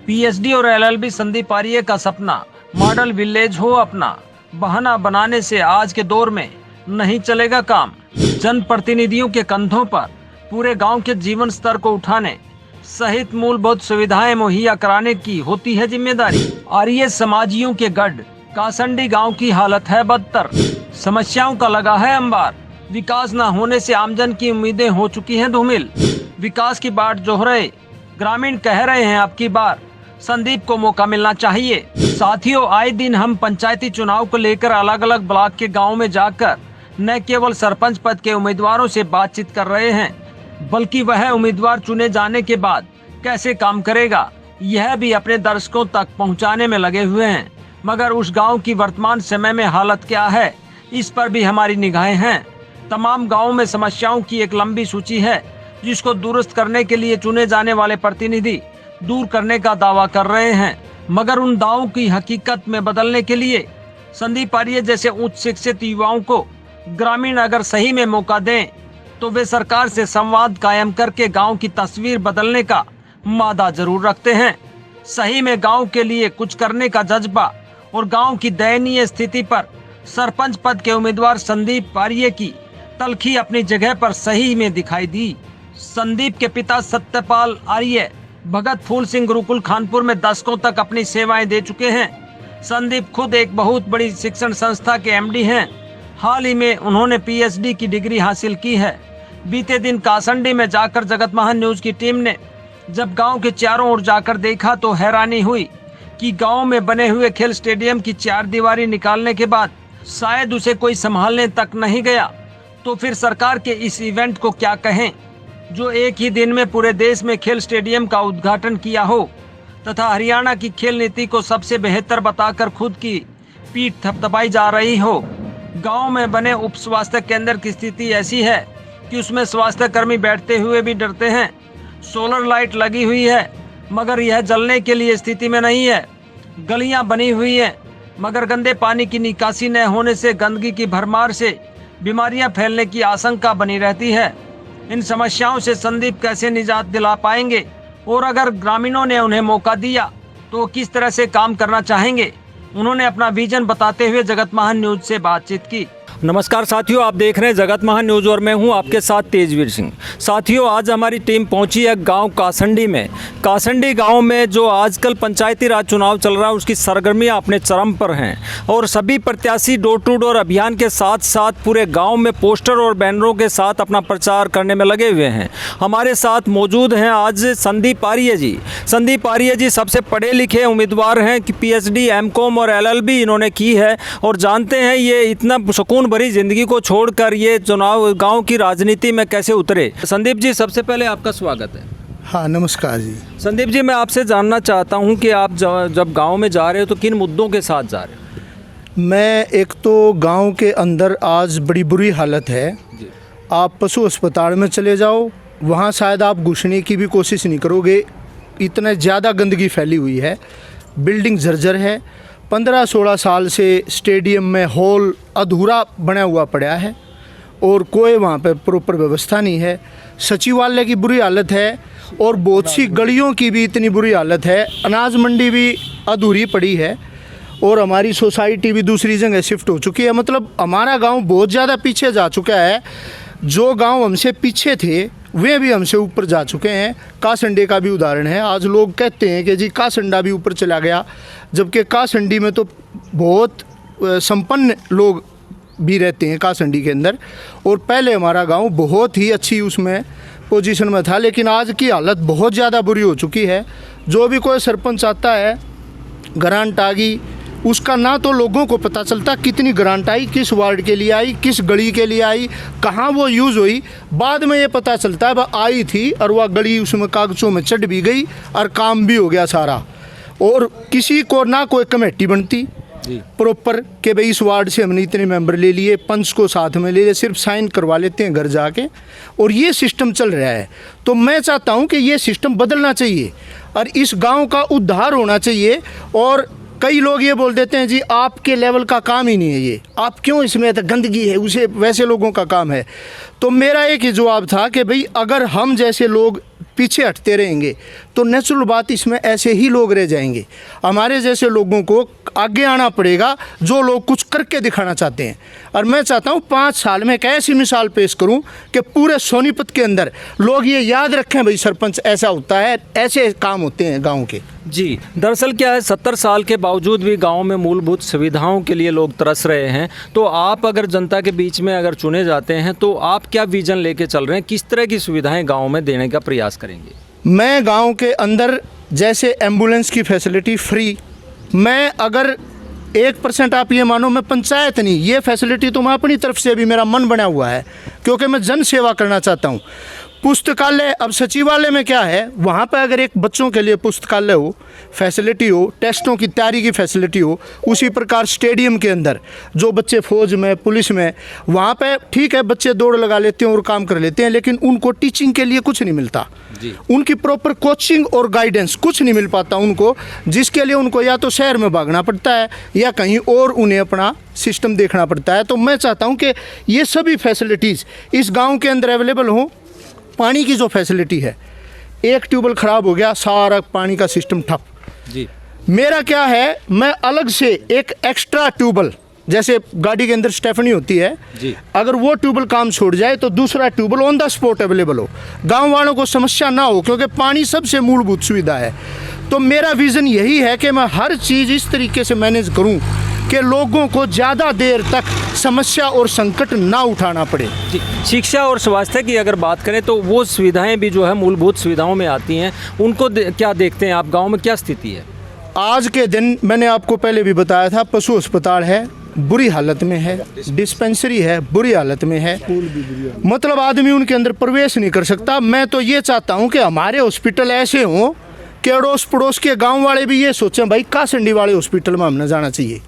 PhD और LLB Sandeep आर्य का सपना मॉडल विलेज हो अपना, बहाना बनाने से आज के दौर में नहीं चलेगा काम। जनप्रतिनिधियों के कंधों पर पूरे गांव के जीवन स्तर को उठाने सहित मूलभूत सुविधाएं मुहैया कराने की होती है जिम्मेदारी। आर्य समाजियों के गढ़ कासंडी गांव की हालत है बदतर, समस्याओं का लगा है अंबार। विकास न होने से आमजन की उम्मीदें हो चुकी हैं धूमिल। विकास की बाट जोहरे ग्रामीण कह रहे हैं अब की बार संदीप को मौका मिलना चाहिए। साथियों, आए दिन हम पंचायती चुनाव को लेकर अलग अलग ब्लॉक के गाँव में जाकर न केवल सरपंच पद के उम्मीदवारों से बातचीत कर रहे हैं, बल्कि वह उम्मीदवार चुने जाने के बाद कैसे काम करेगा यह भी अपने दर्शकों तक पहुंचाने में लगे हुए हैं। मगर उस गांव की वर्तमान समय में हालत क्या है, इस पर भी हमारी निगाहें हैं। तमाम गांवों में समस्याओं की एक लंबी सूची है, जिसको दुरुस्त करने के लिए चुने जाने वाले प्रतिनिधि दूर करने का दावा कर रहे हैं। मगर उन दावों की हकीकत में बदलने के लिए संदीप आर्य जैसे उच्च शिक्षित युवाओं को ग्रामीण अगर सही में मौका दें तो वे सरकार से संवाद कायम करके गांव की तस्वीर बदलने का मादा जरूर रखते हैं। सही में गांव के लिए कुछ करने का जज्बा और गांव की दयनीय स्थिति पर सरपंच पद के उम्मीदवार संदीप आर्य की तलखी अपनी जगह पर सही में दिखाई दी। संदीप के पिता सत्यपाल आर्य भगत फूल सिंह गुरुकुल खानपुर में दशकों तक अपनी सेवाएं दे चुके हैं। संदीप खुद एक बहुत बड़ी शिक्षण संस्था के एमडी हैं। हाल ही में उन्होंने पीएचडी की डिग्री हासिल की है। बीते दिन कासंडी में जाकर जगत महान न्यूज की टीम ने जब गांव के चारों ओर जाकर देखा तो हैरानी हुई कि गांव में बने हुए खेल स्टेडियम की चार दीवारी निकालने के बाद शायद उसे कोई संभालने तक नहीं गया, तो फिर सरकार के इस इवेंट को क्या कहें जो एक ही दिन में पूरे देश में खेल स्टेडियम का उद्घाटन किया हो तथा हरियाणा की खेल नीति को सबसे बेहतर बताकर खुद की पीठ थपथपाई जा रही हो। गांव में बने उप स्वास्थ्य केंद्र की स्थिति ऐसी है कि उसमें स्वास्थ्य कर्मी बैठते हुए भी डरते हैं। सोलर लाइट लगी हुई है मगर यह जलने के लिए स्थिति में नहीं है। गलियां बनी हुई हैं मगर गंदे पानी की निकासी न होने से गंदगी की भरमार से बीमारियां फैलने की आशंका बनी रहती है। इन समस्याओं से संदीप कैसे निजात दिला पाएंगे और अगर ग्रामीणों ने उन्हें मौका दिया तो किस तरह से काम करना चाहेंगे, उन्होंने अपना विजन बताते हुए जगत महान न्यूज से बातचीत की। नमस्कार साथियों, आप देख रहे हैं जगत महान न्यूज और मैं हूं आपके साथ तेजवीर सिंह। साथियों, आज हमारी टीम पहुंची है गांव कासंडी में। कासंडी गांव में जो आजकल पंचायती राज चुनाव चल रहा है उसकी सरगर्मियां अपने चरम पर हैं और सभी प्रत्याशी डोर टू डोर अभियान के साथ साथ पूरे गांव में पोस्टर और बैनरों के साथ अपना प्रचार करने में लगे हुए हैं। हमारे साथ मौजूद हैं आज संदीप आर्य जी। संदीप आर्य जी सबसे पढ़े लिखे उम्मीदवार हैं कि पीएचडी, एमकॉम और एलएलबी इन्होंने की है और जानते हैं ये इतना सुकून भरी जिंदगी को छोड़कर ये चुनाव गांव की राजनीति में कैसे उतरे। संदीप जी, सबसे पहले आपका स्वागत है। हाँ, नमस्कार जी। संदीप जी, मैं आपसे जानना चाहता हूं कि आप जब गांव में जा रहे हो तो किन मुद्दों के साथ जा रहे हो? मैं एक तो गांव के अंदर आज बड़ी बुरी हालत है जी। आप पशु अस्पताल में चले जाओ, वहाँ शायद आप घुसने की भी कोशिश नहीं करोगे, इतना ज़्यादा गंदगी फैली हुई है। बिल्डिंग जर्जर है। 15-16 साल से स्टेडियम में हॉल अधूरा बना हुआ पड़ा है और कोई वहाँ पे प्रॉपर व्यवस्था नहीं है। सचिवालय की बुरी हालत है और बहुत सी गलियों की भी इतनी बुरी हालत है। अनाज मंडी भी अधूरी पड़ी है और हमारी सोसाइटी भी दूसरी जगह शिफ्ट हो चुकी है। मतलब हमारा गांव बहुत ज़्यादा पीछे जा चुका है। जो गांव हमसे पीछे थे वे भी हमसे ऊपर जा चुके हैं। कासंडी का भी उदाहरण है। आज लोग कहते हैं कि जी कासंडा भी ऊपर चला गया, जबकि कासंडी में तो बहुत संपन्न लोग भी रहते हैं कासंडी के अंदर। और पहले हमारा गांव बहुत ही अच्छी उसमें पोजीशन में था, लेकिन आज की हालत बहुत ज़्यादा बुरी हो चुकी है। जो भी कोई सरपंच आता है, ग्रांट आ गई, उसका ना तो लोगों को पता चलता कितनी ग्रांट आई, किस वार्ड के लिए आई, किस गली के लिए आई, कहाँ वो यूज़ हुई। बाद में ये पता चलता है वह आई थी और वह गली उसमें कागज़ों में चढ़ भी गई और काम भी हो गया सारा। और किसी को ना कोई कमेटी बनती प्रॉपर कि भाई इस वार्ड से हमने इतने मेंबर ले लिए, पंच को साथ में ले लिए, सिर्फ साइन करवा लेते हैं घर जाके, और ये सिस्टम चल रहा है। तो मैं चाहता हूँ कि ये सिस्टम बदलना चाहिए और इस गांव का उद्धार होना चाहिए। और कई लोग ये बोल देते हैं जी आपके लेवल का काम ही नहीं है ये, आप क्यों इसमें गंदगी है, उसे वैसे लोगों का काम है। तो मेरा एक ही जवाब था कि भाई अगर हम जैसे लोग पीछे हटते रहेंगे तो नेचुरल बात इसमें ऐसे ही लोग रह जाएंगे। हमारे जैसे लोगों को आगे आना पड़ेगा जो लोग कुछ करके दिखाना चाहते हैं। और मैं चाहता हूँ 5 साल में एक ऐसी मिसाल पेश करूँ कि पूरे सोनीपत के अंदर लोग ये याद रखें, भाई सरपंच ऐसा होता है, ऐसे काम होते हैं गाँव के। जी, दरअसल क्या है, 70 साल के बावजूद भी गांव में मूलभूत सुविधाओं के लिए लोग तरस रहे हैं। तो आप अगर जनता के बीच में अगर चुने जाते हैं तो आप क्या विजन लेके चल रहे हैं, किस तरह की सुविधाएं गांव में देने का प्रयास करेंगे? मैं गांव के अंदर जैसे एम्बुलेंस की फैसिलिटी फ्री, मैं अगर 1% आप ये मानो मैं पंचायत नहीं, ये फैसिलिटी तो मैं अपनी तरफ से भी मेरा मन बना हुआ है क्योंकि मैं जन सेवा करना चाहता हूँ। पुस्तकालय, अब सचिवालय में क्या है, वहाँ पर अगर एक बच्चों के लिए पुस्तकालय हो, फैसिलिटी हो, टेस्टों की तैयारी की फैसिलिटी हो, उसी प्रकार स्टेडियम के अंदर जो बच्चे फौज में, पुलिस में, वहाँ पे ठीक है बच्चे दौड़ लगा लेते हैं और काम कर लेते हैं, लेकिन उनको टीचिंग के लिए कुछ नहीं मिलता जी। उनकी प्रॉपर कोचिंग और गाइडेंस कुछ नहीं मिल पाता उनको, जिसके लिए उनको या तो शहर में भागना पड़ता है या कहीं और उन्हें अपना सिस्टम देखना पड़ता है। तो मैं चाहता हूँ कि ये सभी फैसिलिटीज़ इस गाँव के अंदर अवेलेबल हों। पानी की जो फैसिलिटी है, एक ट्यूबवेल ख़राब हो गया, सारा पानी का सिस्टम ठप जी। मेरा क्या है, मैं अलग से एक एक्स्ट्रा ट्यूबवेल, जैसे गाड़ी के अंदर स्टेफनी होती है जी, अगर वो ट्यूबवेल काम छोड़ जाए तो दूसरा tubewell on the spot available हो, गांव वालों को समस्या ना हो, क्योंकि पानी सबसे मूलभूत सुविधा है। तो मेरा विज़न यही है कि मैं हर चीज़ इस तरीके से मैनेज करूं कि लोगों को ज़्यादा देर तक समस्या और संकट ना उठाना पड़े। जी। शिक्षा और स्वास्थ्य की अगर बात करें तो वो सुविधाएं भी जो है मूलभूत सुविधाओं में आती हैं, उनको क्या देखते हैं आप, गांव में क्या स्थिति है? आज के दिन मैंने आपको पहले भी बताया था, पशु अस्पताल है बुरी हालत में है, डिस्पेंसरी है बुरी हालत में है, मतलब आदमी उनके अंदर प्रवेश नहीं कर सकता। मैं तो ये चाहता हूँ कि हमारे हॉस्पिटल ऐसे हों कि अड़ोस पड़ोस के गांव वाले भी ये सोचें भाई कासंडी वाले हॉस्पिटल में हमने जाना चाहिए,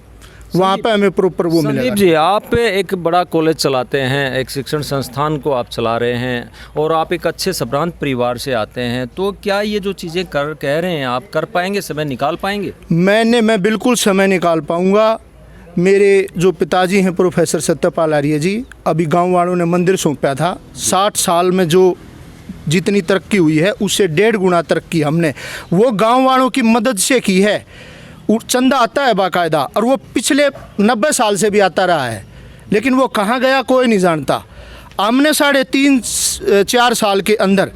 वहाँ पे हमें प्रॉपर वो मिलेगा। संदीप जी, आप एक बड़ा कॉलेज चलाते हैं, एक शिक्षण संस्थान को आप चला रहे हैं और आप एक अच्छे संभ्रांत परिवार से आते हैं, तो क्या ये जो चीज़ें कह रहे हैं आप कर पाएंगे, समय निकाल पाएंगे? मैं बिल्कुल समय निकाल पाऊँगा। मेरे जो पिताजी हैं प्रोफेसर सत्यपाल आर्य जी, अभी गांव वालों ने मंदिर सौंपा था, 60 साल में जो जितनी तरक्की हुई है उससे 1.5 गुना तरक्की हमने वो गांव वालों की मदद से की है। चंदा आता है बाकायदा और वो पिछले 90 साल से भी आता रहा है, लेकिन वो कहाँ गया कोई नहीं जानता। हमने 3.5-4 साल के अंदर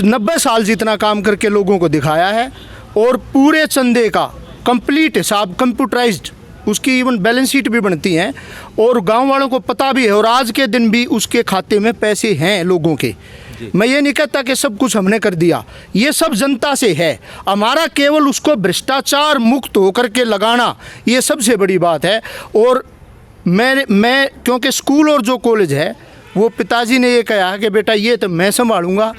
90 साल जितना काम करके लोगों को दिखाया है और पूरे चंदे का कंप्लीट हिसाब कंप्यूटराइज्ड, उसकी इवन बैलेंस शीट भी बनती हैं और गांव वालों को पता भी है और आज के दिन भी उसके खाते में पैसे हैं लोगों के। मैं ये नहीं कहता कि सब कुछ हमने कर दिया, ये सब जनता से है, हमारा केवल उसको भ्रष्टाचार मुक्त होकर के लगाना ये सबसे बड़ी बात है। और मैं क्योंकि स्कूल और जो कॉलेज है वो पिताजी ने ये कहा है कि बेटा ये तो मैं संभालूंगा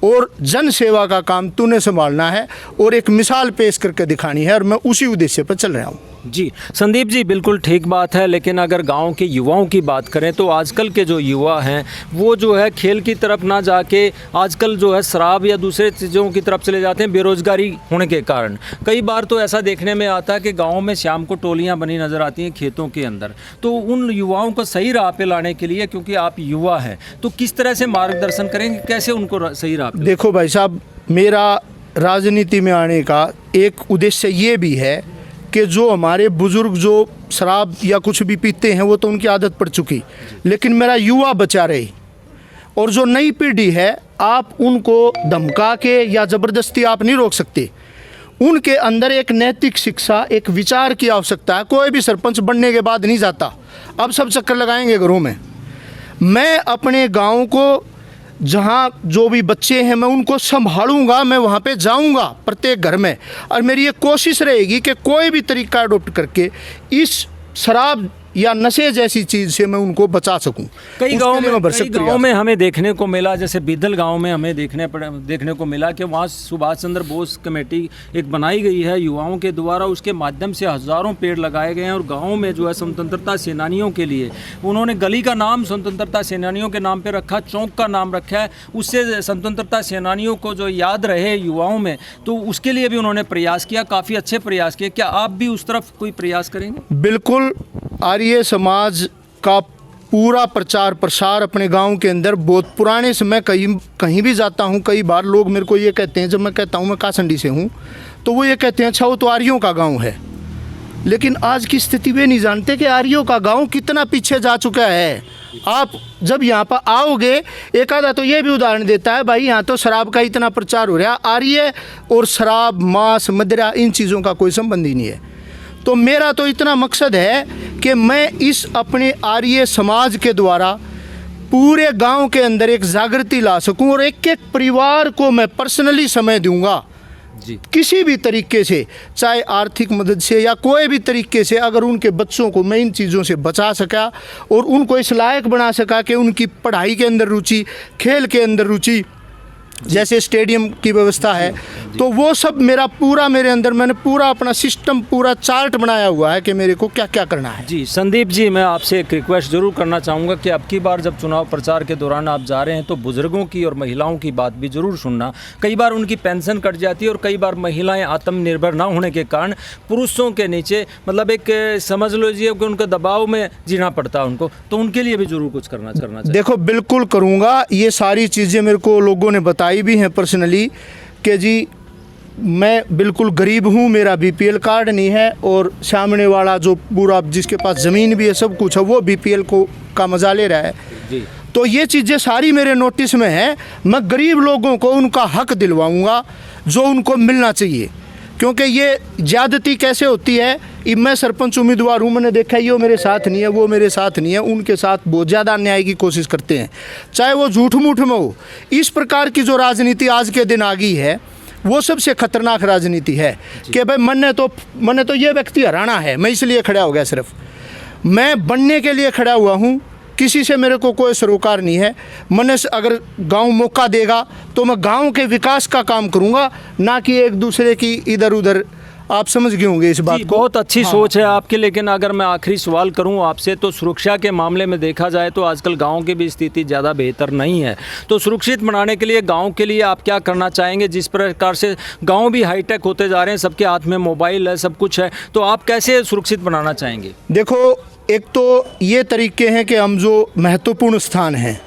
और जन सेवा का काम तूने संभालना है और एक मिसाल पेश करके दिखानी है, और मैं उसी उद्देश्य पर चल रहा हूँ। जी संदीप जी, बिल्कुल ठीक बात है, लेकिन अगर गांव के युवाओं की बात करें तो आजकल के जो युवा हैं वो जो है खेल की तरफ ना जाके आजकल जो है शराब या दूसरे चीज़ों की तरफ चले जाते हैं, बेरोजगारी होने के कारण। कई बार तो ऐसा देखने में आता है कि गांव में शाम को टोलियां बनी नज़र आती हैं खेतों के अंदर। तो उन युवाओं को सही राह पे लाने के लिए, क्योंकि आप युवा हैं, तो किस तरह से मार्गदर्शन करेंगे, कैसे उनको सही राह पे? देखो भाई साहब, मेरा राजनीति में आने का एक उद्देश्य ये भी है कि जो हमारे बुजुर्ग जो शराब या कुछ भी पीते हैं वो तो उनकी आदत पड़ चुकी, लेकिन मेरा युवा बचा रहे और जो नई पीढ़ी है आप उनको धमका के या ज़बरदस्ती आप नहीं रोक सकते। उनके अंदर एक नैतिक शिक्षा, एक विचार की आवश्यकता है। कोई भी सरपंच बनने के बाद नहीं जाता, अब सब चक्कर लगाएंगे घरों में। मैं अपने गाँव को जहाँ जो भी बच्चे हैं मैं उनको संभालूंगा, मैं वहाँ पे जाऊंगा प्रत्येक घर में, और मेरी ये कोशिश रहेगी कि कोई भी तरीका अडोप्ट करके इस शराब या नशे जैसी चीज़ से मैं उनको बचा सकूं। कई गांव में हमें देखने को मिला, जैसे बिदल गांव में हमें देखने को मिला कि वहाँ सुभाष चंद्र बोस कमेटी एक बनाई गई है युवाओं के द्वारा, उसके माध्यम से हज़ारों पेड़ लगाए गए हैं और गांव में जो है स्वतंत्रता सेनानियों के लिए उन्होंने गली का नाम स्वतंत्रता सेनानियों के नाम पर रखा, चौक का नाम रखा है, उससे स्वतंत्रता सेनानियों को जो याद रहे युवाओं में, तो उसके लिए भी उन्होंने प्रयास किया, काफ़ी अच्छे प्रयास किए। क्या आप भी उस तरफ कोई प्रयास करेंगे? बिल्कुल, आर्य समाज का पूरा प्रचार प्रसार अपने गांव के अंदर बहुत पुराने से मैं कहीं भी जाता हूं, कई बार लोग मेरे को ये कहते हैं, जब मैं कहता हूं मैं कासंडी से हूं तो वो ये कहते हैं अच्छा वो तो आर्यों का गांव है। लेकिन आज की स्थिति वे नहीं जानते कि आर्यों का गांव कितना पीछे जा चुका है। आप जब यहाँ पर आओगे, एक आधा तो ये भी उदाहरण देता है, भाई यहाँ तो शराब का इतना प्रचार हो रहा, आर्य और शराब, मांस, मदिरा, इन चीज़ों का कोई संबंध ही नहीं है। तो मेरा तो इतना मकसद है कि मैं इस अपने आर्य समाज के द्वारा पूरे गांव के अंदर एक जागृति ला सकूं और एक एक परिवार को मैं पर्सनली समय दूंगा जी। किसी भी तरीके से, चाहे आर्थिक मदद से या कोई भी तरीके से, अगर उनके बच्चों को मैं इन चीज़ों से बचा सका और उनको इस लायक बना सका कि उनकी पढ़ाई के अंदर रुचि, खेल के अंदर रुचि, जैसे स्टेडियम की व्यवस्था है, तो वो सब मेरा पूरा मेरे अंदर, मैंने पूरा अपना सिस्टम, पूरा चार्ट बनाया हुआ है कि मेरे को क्या क्या करना है। जी संदीप जी, मैं आपसे एक रिक्वेस्ट ज़रूर करना चाहूँगा कि अब की बार जब चुनाव प्रचार के दौरान आप जा रहे हैं तो बुजुर्गों की और महिलाओं की बात भी ज़रूर सुनना। कई बार उनकी पेंशन कट जाती है और कई बार महिलाएं आत्मनिर्भर ना होने के कारण पुरुषों के नीचे, मतलब एक समझ लीजिए कि उनके दबाव में जीना पड़ता है उनको, तो उनके लिए भी ज़रूर कुछ करना चाहिए। देखो बिल्कुल करूँगा, ये सारी चीज़ें मेरे को लोगों ने बताई भी हैं पर्सनली कि जी मैं बिल्कुल गरीब हूँ, मेरा बीपीएल कार्ड नहीं है और सामने वाला जो पूरा जिसके पास ज़मीन भी है, सब कुछ है, वो बीपीएल का मजा ले रहा है जी। तो ये चीज़ें सारी मेरे नोटिस में है। मैं गरीब लोगों को उनका हक दिलवाऊंगा जो उनको मिलना चाहिए, क्योंकि ये ज़्यादती कैसे होती है, मैं सरपंच उम्मीदवार हूँ, मैंने देखा ये मेरे साथ नहीं है, वो मेरे साथ नहीं है, उनके साथ बहुत ज़्यादा अन्याय की कोशिश करते हैं, चाहे वो झूठ मूठ में हो। इस प्रकार की जो राजनीति आज के दिन आ गई है वो सबसे खतरनाक राजनीति है कि भाई मैंने तो ये व्यक्ति हराना है, मैं इसलिए खड़ा हो गया, सिर्फ मैं बनने के लिए खड़ा हुआ हूँ, किसी से मेरे को कोई सरोकार नहीं है। मैंने अगर गांव मौका देगा तो मैं गांव के विकास का काम करूंगा, ना कि एक दूसरे की इधर उधर। आप समझ गए होंगे इस बात को। बहुत अच्छी सोच है आपकी, लेकिन अगर मैं आखिरी सवाल करूं आपसे तो सुरक्षा के मामले में देखा जाए तो आजकल गांव की भी स्थिति ज़्यादा बेहतर नहीं है, तो सुरक्षित बनाने के लिए गांव के लिए आप क्या करना चाहेंगे? जिस प्रकार से गांव भी हाईटेक होते जा रहे हैं, सबके हाथ में मोबाइल है, सब कुछ है, तो आप कैसे सुरक्षित बनाना चाहेंगे? देखो, एक तो ये तरीके हैं कि हम जो महत्वपूर्ण स्थान हैं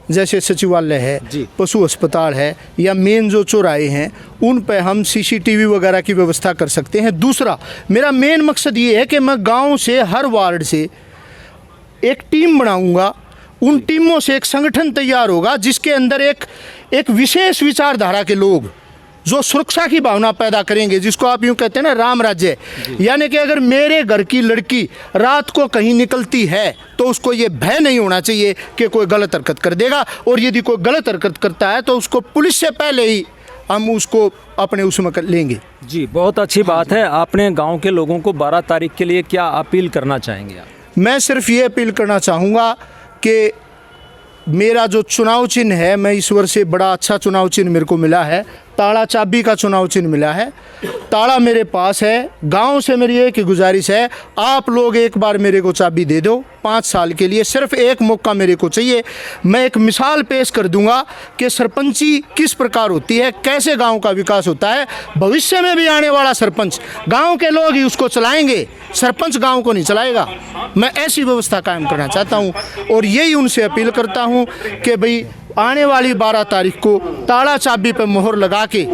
जैसे सचिवालय है, पशु अस्पताल है या मेन जो चौराहे हैं, उन पे हम सीसीटीवी वगैरह की व्यवस्था कर सकते हैं। दूसरा मेरा मेन मकसद ये है कि मैं गांव से, हर वार्ड से एक टीम बनाऊंगा, उन टीमों से एक संगठन तैयार होगा जिसके अंदर एक विशेष विचारधारा के लोग जो सुरक्षा की भावना पैदा करेंगे, जिसको आप यूँ कहते हैं ना राम राज्य। यानी कि अगर मेरे घर की लड़की रात को कहीं निकलती है तो उसको ये भय नहीं होना चाहिए कि कोई गलत हरकत कर देगा, और यदि कोई गलत हरकत करता है तो उसको पुलिस से पहले ही हम उसको अपने उसमें कर लेंगे। जी, बहुत अच्छी बात है। आपने गांव के लोगों को 12 तारीख के लिए क्या अपील करना चाहेंगे आप? मैं सिर्फ ये अपील करना चाहूँगा कि मेरा जो चुनाव चिन्ह है, मैं ईश्वर से बड़ा अच्छा चुनाव चिन्ह मेरे को मिला है, ताला चाबी का चुनाव चिन्ह मिला है, ताला मेरे पास है। गांव से मेरी एक ही गुजारिश है, आप लोग एक बार मेरे को चाबी दे दो 5 साल के लिए, सिर्फ एक मौका मेरे को चाहिए। मैं एक मिसाल पेश कर दूंगा कि सरपंची किस प्रकार होती है, कैसे गांव का विकास होता है। भविष्य में भी आने वाला सरपंच गांव के लोग ही उसको चलाएंगे, सरपंच गांव को नहीं चलाएगा। मैं ऐसी व्यवस्था कायम करना चाहता हूं और यही उनसे अपील करता हूं कि भाई आने वाली 12 तारीख को ताला चाबी पर मोहर लगा के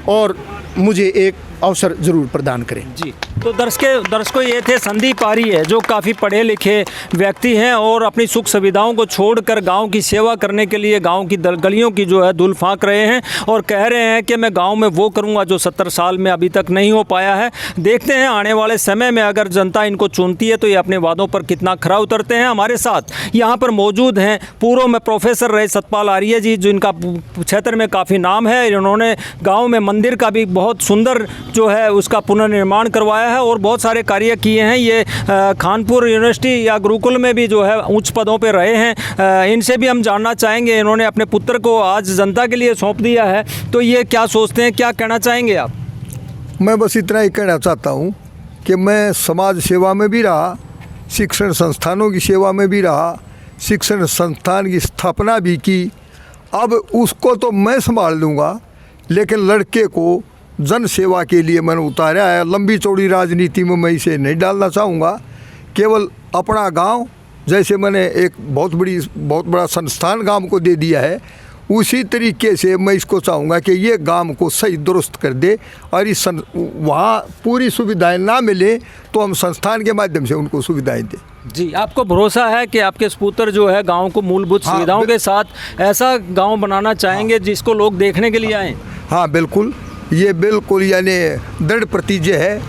और मुझे एक अवसर ज़रूर प्रदान करें। जी, तो दर्शकों ये थे संदीप आर्य, जो काफ़ी पढ़े लिखे व्यक्ति हैं और अपनी सुख सुविधाओं को छोड़कर गांव की सेवा करने के लिए गांव की गलियों की जो है धूल फाँक रहे हैं और कह रहे हैं कि मैं गांव में वो करूंगा जो 70 साल में अभी तक नहीं हो पाया है। देखते हैं आने वाले समय में अगर जनता इनको चुनती है तो ये अपने वादों पर कितना खरा उतरते हैं। हमारे साथ यहाँ पर मौजूद हैं पूर्व में प्रोफेसर रहे सतपाल आर्य जी, जिनका क्षेत्र में काफ़ी नाम है। इन्होंने गाँव में मंदिर का भी बहुत सुंदर जो है उसका पुनर्निर्माण करवाया है और बहुत सारे कार्य किए हैं। ये खानपुर यूनिवर्सिटी या गुरुकुल में भी जो है उच्च पदों पर रहे हैं। इनसे भी हम जानना चाहेंगे, इन्होंने अपने पुत्र को आज जनता के लिए सौंप दिया है, तो ये क्या सोचते हैं, क्या कहना चाहेंगे आप? मैं बस इतना ही कहना चाहता हूँ कि मैं समाज सेवा में भी रहा, शिक्षण संस्थानों की सेवा में भी रहा, शिक्षण संस्थान की स्थापना भी की। अब उसको तो मैं संभाल लूँगा, लेकिन लड़के को जन सेवा के लिए मैंने उतारा है। लंबी चौड़ी राजनीति में मैं इसे नहीं डालना चाहूँगा। केवल अपना गांव जैसे मैंने एक बहुत बड़ा संस्थान गांव को दे दिया है, उसी तरीके से मैं इसको चाहूँगा कि ये गांव को सही दुरुस्त कर दे और वहाँ पूरी सुविधाएं ना मिले तो हम संस्थान के माध्यम से उनको सुविधाएं दें। जी, आपको भरोसा है कि आपके सपूत्र जो है गांव को मूलभूत सुविधाओं के साथ ऐसा गांव बनाना चाहेंगे जिसको लोग देखने के लिए आएँ? हाँ बिल्कुल, ये बिल्कुल यानी दृढ़ प्रतिज्ञा है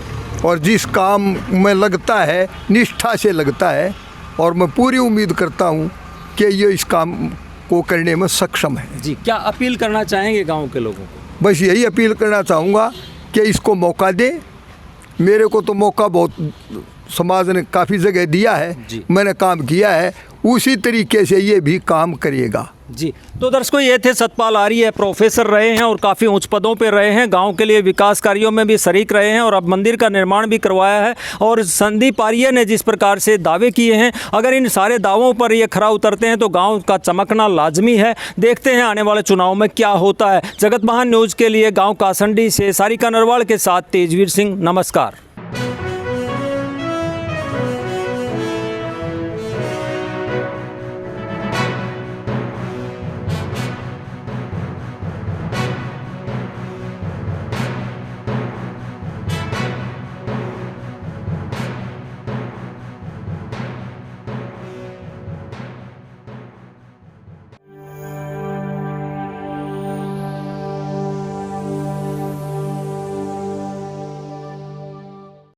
और जिस काम में लगता है निष्ठा से लगता है और मैं पूरी उम्मीद करता हूँ कि ये इस काम को करने में सक्षम है। जी, क्या अपील करना चाहेंगे गांव के लोगों को? बस यही अपील करना चाहूँगा कि इसको मौका दे। मेरे को तो मौका बहुत समाज ने काफ़ी जगह दिया है, मैंने काम किया है, उसी तरीके से ये भी काम करिएगा। जी, तो दर्शकों ये थे सतपाल आर्य, प्रोफेसर रहे हैं और काफ़ी उच्च पदों पे रहे हैं, गांव के लिए विकास कार्यों में भी शरीक रहे हैं और अब मंदिर का निर्माण भी करवाया है। और संदीप आर्य ने जिस प्रकार से दावे किए हैं, अगर इन सारे दावों पर ये खरा उतरते हैं तो गांव का चमकना लाजमी है। देखते हैं आने वाले चुनाव में क्या होता है। जगत महान न्यूज़ के लिए गाँव कासंडी से सारिका नरवाल के साथ तेजवीर सिंह, नमस्कार।